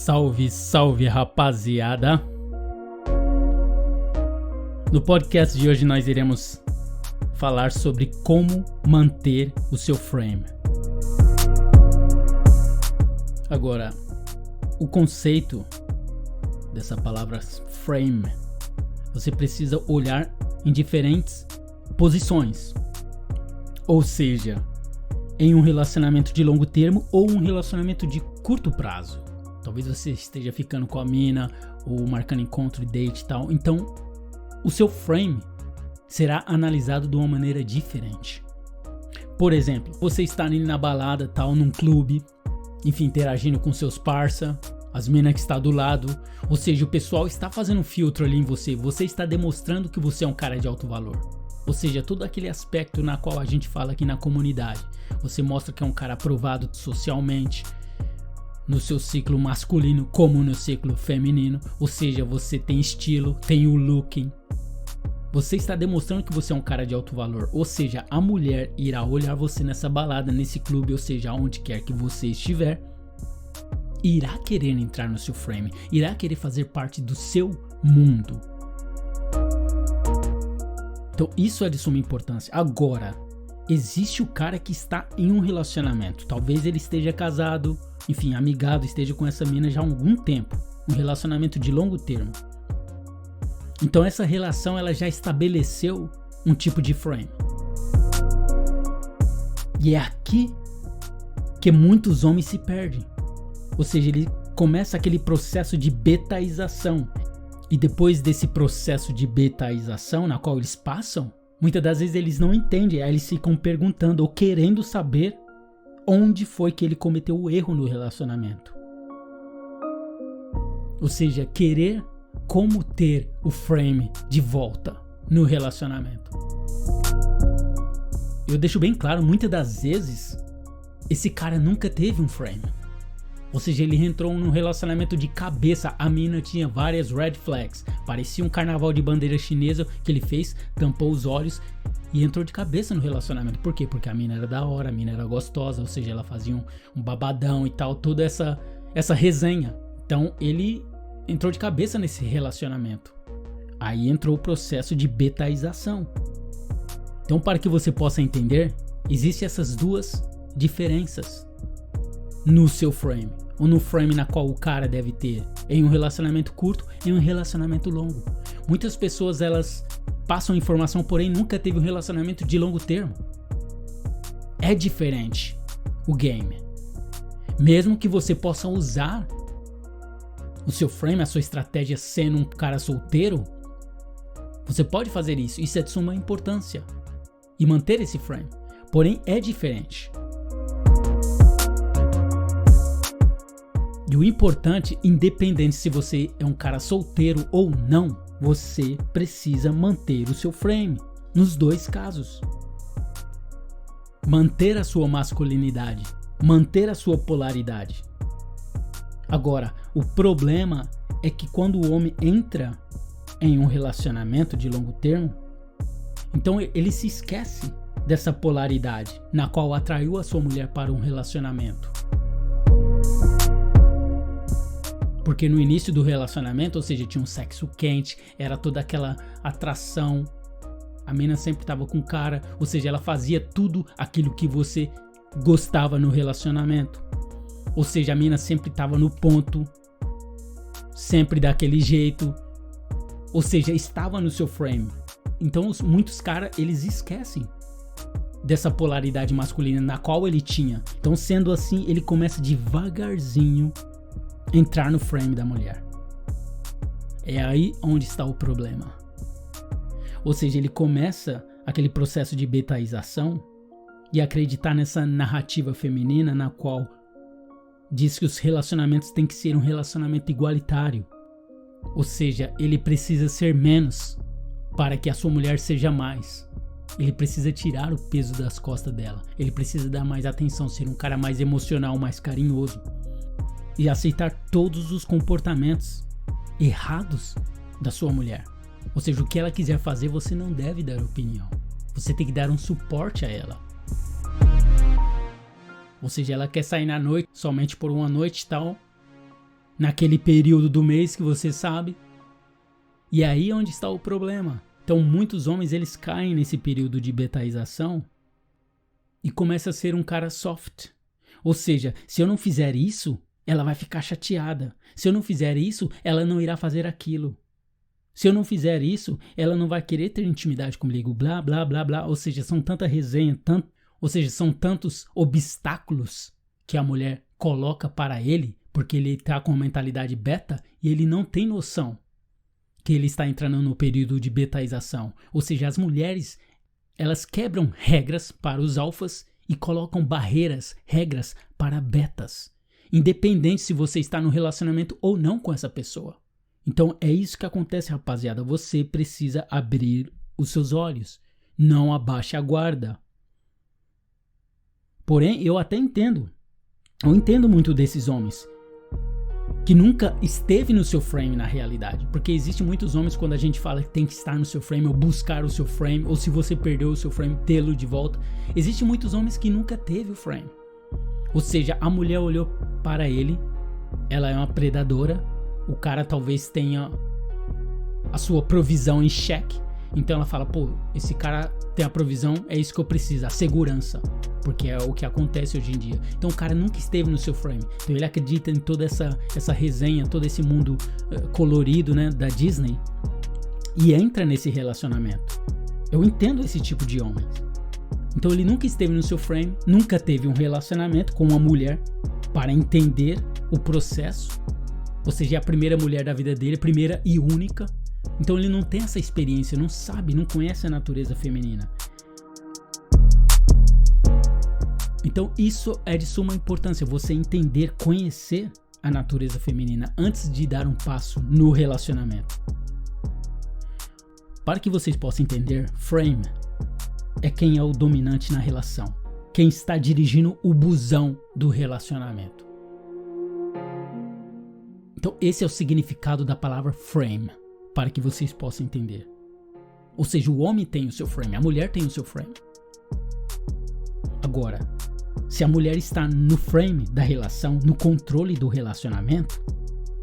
Salve, salve, rapaziada! No podcast de hoje nós iremos falar sobre como manter o seu frame. Agora, o conceito dessa palavra frame, você precisa olhar em diferentes posições. Ou seja, em um relacionamento de longo termo ou um relacionamento de curto prazo. Talvez você esteja ficando com a mina ou marcando encontro, date e tal. Então, o seu frame será analisado de uma maneira diferente. Por exemplo, você está ali na balada, tal, num clube, enfim, interagindo com seus parça, as minas que está do lado, ou seja, o pessoal está fazendo um filtro ali em você. Você está demonstrando que você é um cara de alto valor. Ou seja, todo aquele aspecto na qual a gente fala aqui na comunidade. Você mostra que é um cara aprovado socialmente, no seu ciclo masculino como no ciclo feminino. Ou seja, você tem estilo, tem o looking. Você está demonstrando que você é um cara de alto valor. Ou seja, a mulher irá olhar você nessa balada, nesse clube, ou seja, onde quer que você estiver, irá querer entrar no seu frame, irá querer fazer parte do seu mundo. Então isso é de suma importância. Agora, existe o cara que está em um relacionamento. Talvez ele esteja casado, enfim, amigado, esteja com essa mina já há algum tempo. Um relacionamento de longo termo. Então essa relação ela já estabeleceu um tipo de frame. E é aqui que muitos homens se perdem. Ou seja, ele começa aquele processo de betaização. E depois desse processo de betaização na qual eles passam, muitas das vezes eles não entendem, aí eles ficam perguntando ou querendo saber onde foi que ele cometeu o erro no relacionamento. Ou seja, querer como ter o frame de volta no relacionamento. Eu deixo bem claro, muitas das vezes, esse cara nunca teve um frame. Ou seja, ele entrou num relacionamento de cabeça, a mina tinha várias red flags, parecia um carnaval de bandeira chinesa que ele fez, tampou os olhos e entrou de cabeça no relacionamento. Por quê? Porque a mina era da hora, a mina era gostosa, ou seja, ela fazia um babadão e tal, toda essa resenha. Então ele entrou de cabeça nesse relacionamento. Aí entrou o processo de betaização. Então, para que você possa entender, existem essas duas diferenças no seu frame, ou no frame na qual o cara deve ter em um relacionamento curto e um relacionamento longo. Muitas pessoas elas passam informação, porém nunca teve um relacionamento de longo termo. É diferente o game. Mesmo que você possa usar o seu frame, a sua estratégia sendo um cara solteiro, você pode fazer isso. Isso é de suma importância e manter esse frame. Porém é diferente. E o importante, independente se você é um cara solteiro ou não, você precisa manter o seu frame. Nos dois casos. Manter a sua masculinidade. Manter a sua polaridade. Agora, o problema é que quando o homem entra em um relacionamento de longo termo, então ele se esquece dessa polaridade na qual atraiu a sua mulher para um relacionamento. Porque no início do relacionamento, ou seja, tinha um sexo quente, era toda aquela atração, a mina sempre estava com o cara, ou seja, ela fazia tudo aquilo que você gostava no relacionamento. Ou seja, a mina sempre estava no ponto, sempre daquele jeito, ou seja, estava no seu frame. Então muitos caras, eles esquecem dessa polaridade masculina na qual ele tinha. Então sendo assim, ele começa devagarzinho entrar no frame da mulher. É aí onde está o problema. Ou seja, ele começa aquele processo de betaização e acreditar nessa narrativa feminina na qual diz que os relacionamentos têm que ser um relacionamento igualitário. Ou seja, ele precisa ser menos para que a sua mulher seja mais. Ele precisa tirar o peso das costas dela. Ele precisa dar mais atenção, ser um cara mais emocional, mais carinhoso. E aceitar todos os comportamentos errados da sua mulher. Ou seja, o que ela quiser fazer, você não deve dar opinião. Você tem que dar um suporte a ela. Ou seja, ela quer sair na noite, somente por uma noite e tal. naquele período do mês que você sabe. E aí é onde está o problema. Então muitos homens eles caem nesse período de betaização e começa a ser um cara soft. Ou seja, se eu não fizer isso, ela vai ficar chateada. Se eu não fizer isso, ela não irá fazer aquilo. Se eu não fizer isso, ela não vai querer ter intimidade comigo, blá, blá, blá, blá. Ou seja, são tanta resenha, são tantos obstáculos que a mulher coloca para ele, porque ele está com uma mentalidade beta e ele não tem noção que ele está entrando no período de betaização. Ou seja, as mulheres, elas quebram regras para os alfas e colocam barreiras, regras para betas, independente se você está no relacionamento ou não com essa pessoa. Então é isso que acontece, rapaziada. Você precisa abrir os seus olhos. Não abaixe a guarda. Porém, eu até entendo. Eu entendo muito desses homens que nunca esteve no seu frame na realidade. Porque existem muitos homens quando a gente fala que tem que estar no seu frame ou buscar o seu frame, ou se você perdeu o seu frame, tê-lo de volta. Existem muitos homens que nunca teve o frame. Ou seja, a mulher olhou para ele, ela é uma predadora, o cara talvez tenha a sua provisão em xeque, então ela fala, pô, esse cara tem a provisão, é isso que eu preciso, a segurança, porque é o que acontece hoje em dia. Então o cara nunca esteve no seu frame, então ele acredita em toda essa resenha, todo esse mundo colorido, né, da Disney, e entra nesse relacionamento. Eu entendo esse tipo de homem. Então ele nunca esteve no seu frame, nunca teve um relacionamento com uma mulher para entender o processo. Ou seja, é a primeira mulher da vida dele, primeira e única. Então ele não tem essa experiência, não sabe, não conhece a natureza feminina. Então isso é de suma importância, você entender, conhecer a natureza feminina antes de dar um passo no relacionamento. Para que vocês possam entender, frame é quem é o dominante na relação, quem está dirigindo o busão do relacionamento. Então esse é o significado da palavra frame, para que vocês possam entender. Ou seja, o homem tem o seu frame, a mulher tem o seu frame. Agora, se a mulher está no frame da relação, no controle do relacionamento,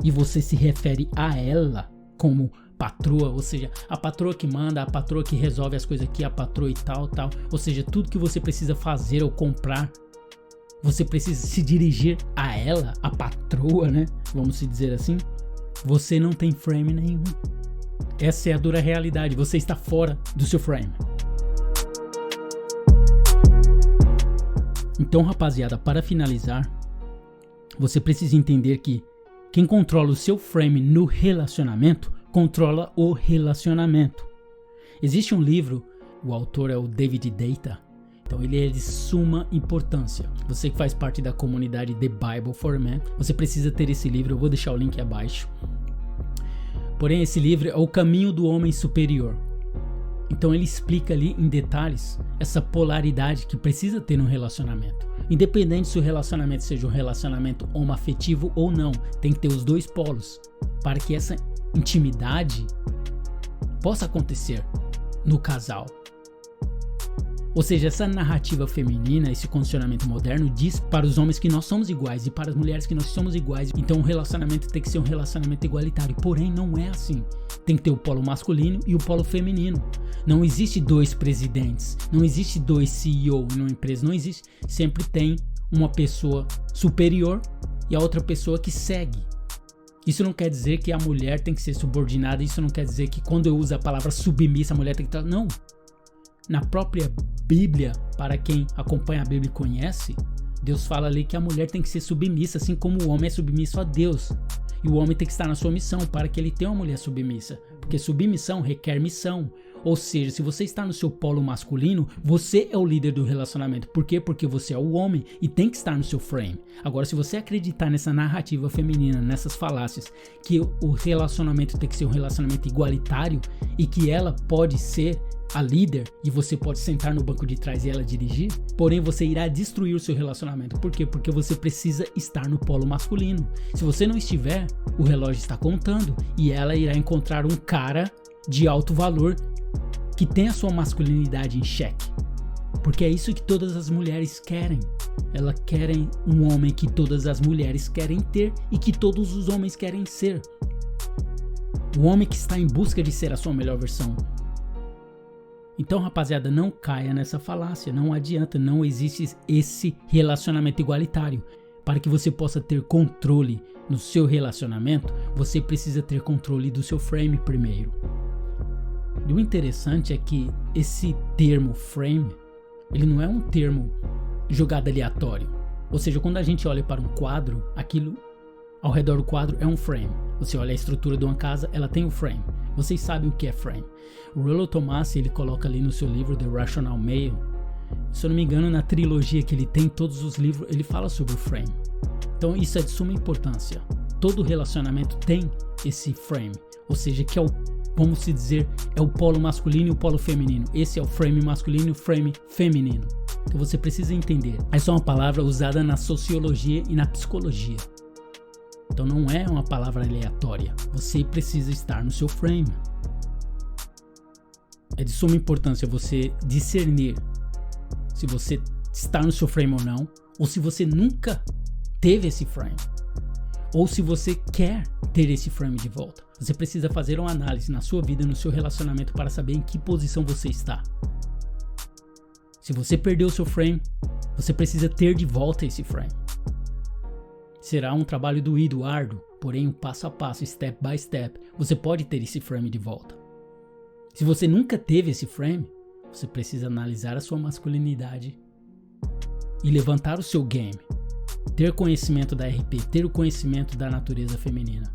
e você se refere a ela como patroa, ou seja, a patroa que manda, a patroa que resolve as coisas aqui, a patroa e tal, ou seja, tudo que você precisa fazer ou comprar, você precisa se dirigir a ela, a patroa, né? Vamos se dizer assim. Você não tem frame nenhum. Essa é a dura realidade. Você está fora do seu frame. Então, rapaziada, para finalizar, você precisa entender que quem controla o seu frame no relacionamento, controla o relacionamento. Existe um livro, o autor é o David Deida. Então ele é de suma importância. Você que faz parte da comunidade The Bible for Men, você precisa ter esse livro, eu vou deixar o link abaixo. Porém, esse livro é o caminho do homem superior. Então ele explica ali em detalhes essa polaridade que precisa ter no relacionamento. Independente se o relacionamento seja um relacionamento homoafetivo ou não, tem que ter os dois polos para que essa intimidade possa acontecer no casal. Ou seja, essa narrativa feminina, esse condicionamento moderno diz para os homens que nós somos iguais e para as mulheres que nós somos iguais. Então o relacionamento tem que ser um relacionamento igualitário. Porém, não é assim. Tem que ter o polo masculino e o polo feminino. Não existe dois presidentes, não existe dois CEO numa empresa, não existe. Sempre tem uma pessoa superior e a outra pessoa que segue. Isso não quer dizer que a mulher tem que ser subordinada, isso não quer dizer que quando eu uso a palavra submissa, a mulher tem que estar... Não. Na própria Bíblia, para quem acompanha a Bíblia e conhece, Deus fala ali que a mulher tem que ser submissa, assim como o homem é submisso a Deus. E o homem tem que estar na sua missão para que ele tenha uma mulher submissa. Porque submissão requer missão. Ou seja, se você está no seu polo masculino, você é o líder do relacionamento. Por quê? Porque você é o homem e tem que estar no seu frame. Agora, se você acreditar nessa narrativa feminina, nessas falácias, que o relacionamento tem que ser um relacionamento igualitário e que ela pode ser a líder e você pode sentar no banco de trás e ela dirigir, porém você irá destruir o seu relacionamento. Por quê? Porque você precisa estar no polo masculino. Se você não estiver, o relógio está contando e ela irá encontrar um cara de alto valor que tem a sua masculinidade em xeque. Porque é isso que todas as mulheres querem. Elas querem um homem que todas as mulheres querem ter e que todos os homens querem ser. O homem que está em busca de ser a sua melhor versão. Então, rapaziada, não caia nessa falácia. Não adianta, não existe esse relacionamento igualitário. Para que você possa ter controle no seu relacionamento, você precisa ter controle do seu frame primeiro. E o interessante é que esse termo frame, ele não é um termo jogado aleatório. Ou seja, quando a gente olha para um quadro, aquilo ao redor do quadro é um frame. Você olha a estrutura de uma casa, ela tem um frame. Vocês sabem o que é frame. O Rollo Tomassi, ele coloca ali no seu livro The Rational Male, se eu não me engano, na trilogia que ele tem, todos os livros, ele fala sobre o frame. Então isso é de suma importância. Todo relacionamento tem esse frame. Ou seja, que é o, vamos se dizer, é o polo masculino e o polo feminino. Esse é o frame masculino e o frame feminino. Então você precisa entender. Essa é uma palavra usada na sociologia e na psicologia. Então não é uma palavra aleatória. Você precisa estar no seu frame. É de suma importância você discernir se você está no seu frame ou não, ou se você nunca teve esse frame, ou se você quer ter esse frame de volta. Você precisa fazer uma análise na sua vida, no seu relacionamento, para saber em que posição você está. Se você perdeu o seu frame, você precisa ter de volta esse frame. Será um trabalho doído, árduo, porém um passo a passo, step by step, você pode ter esse frame de volta. Se você nunca teve esse frame, você precisa analisar a sua masculinidade e levantar o seu game. Ter conhecimento da RP, ter o conhecimento da natureza feminina.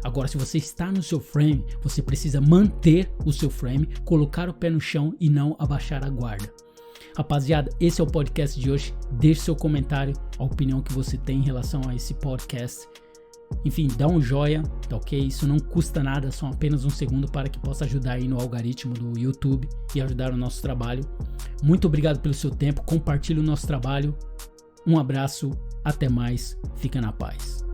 Agora, se você está no seu frame, você precisa manter o seu frame, colocar o pé no chão e não abaixar a guarda. Rapaziada, esse é o podcast de hoje. Deixe seu comentário, a opinião que você tem em relação a esse podcast. Enfim, dá um joia, tá ok? Isso não custa nada, são apenas um segundo para que possa ajudar aí no algoritmo do YouTube e ajudar o nosso trabalho. Muito obrigado pelo seu tempo, compartilhe o nosso trabalho. Um abraço, até mais, fica na paz.